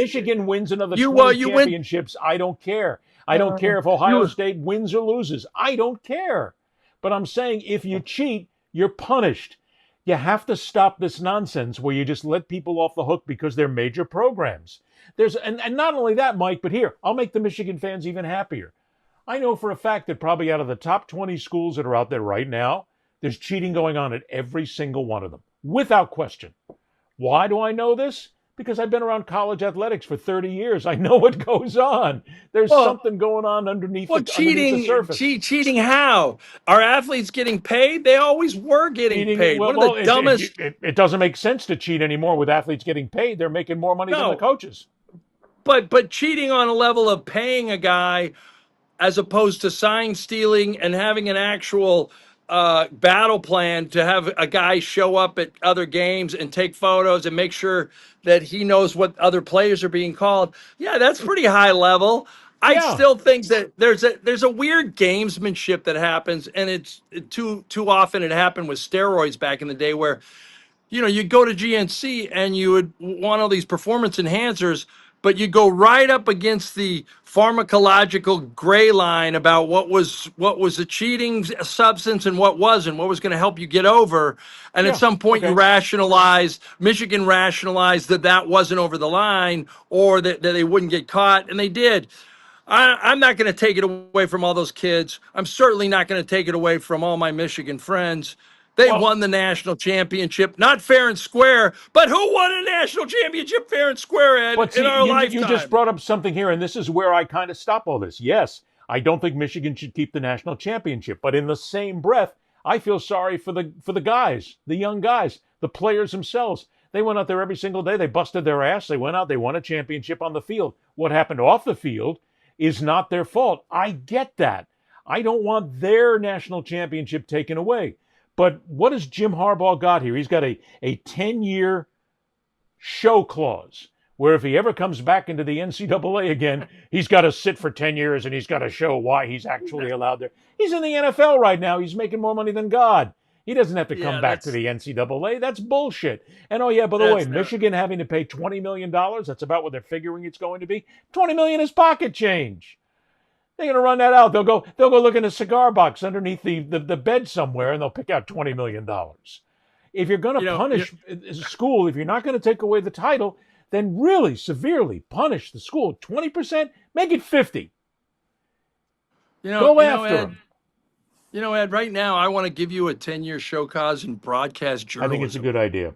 Michigan wins another You 20 you went. championships, I don't care. I don't care if Ohio State wins or loses. I don't care. But I'm saying if you cheat, you're punished. You have to stop this nonsense where you just let people off the hook because they're major programs. And not only that, Mike, but here, I'll make the Michigan fans even happier. I know for a fact that probably out of the top 20 schools that are out there right now, there's cheating going on at every single one of them, without question. Why do I know this? Because I've been around college athletics for 30 years. I know what goes on. There's something going on underneath the surface. Cheating how? Are athletes getting paid? They always were getting Cheating, paid. One of the dumbest. It doesn't make sense to cheat anymore with athletes getting paid. They're making more money than the No, coaches. but cheating on a level of paying a guy as opposed to sign stealing and having an actual battle plan to have a guy show up at other games and take photos and make sure that he knows what other players are being called. Yeah, that's pretty high level. I Yeah. still think that there's a weird gamesmanship that happens, and it's too often it happened with steroids back in the day where you'd go to GNC and you would want all these performance enhancers, but you go right up against the pharmacological gray line about what was a cheating substance and what wasn't, what was going to help you get over. And at Yeah. some point, Okay. Michigan rationalized that wasn't over the line or that they wouldn't get caught, and they did. I'm not going to take it away from all those kids. I'm certainly not going to take it away from all my Michigan friends. They Well, won the national championship, not fair and square, but who won a national championship fair and square, Ed, but in see, our you just lifetime? brought up something here, and this is where I kind of stop all this. Yes, I don't think Michigan should keep the national championship, but in the same breath, I feel sorry for the guys, the young guys, the players themselves. They went out there every single day. They busted their ass. They went out. They won a championship on the field. What happened off the field is not their fault. I get that. I don't want their national championship taken away. But what has Jim Harbaugh got here? He's got a 10-year show clause where if he ever comes back into the NCAA again, he's got to sit for 10 years and he's got to show why he's actually allowed there. He's in the NFL right now. He's making more money than God. He doesn't have to come back to the NCAA. That's bullshit. And oh yeah, by the way, Michigan having to pay $20 million, that's about what they're figuring it's going to be. $20 million is pocket change. They're going to run that out. They'll go look in a cigar box underneath the bed somewhere and they'll pick out $20 million. If you're going to punish a school, if you're not going to take away the title, then really severely punish the school. 20%, make it 50. Go after them. Ed, right now I want to give you a 10-year show cause in broadcast journalism. I think it's a good idea.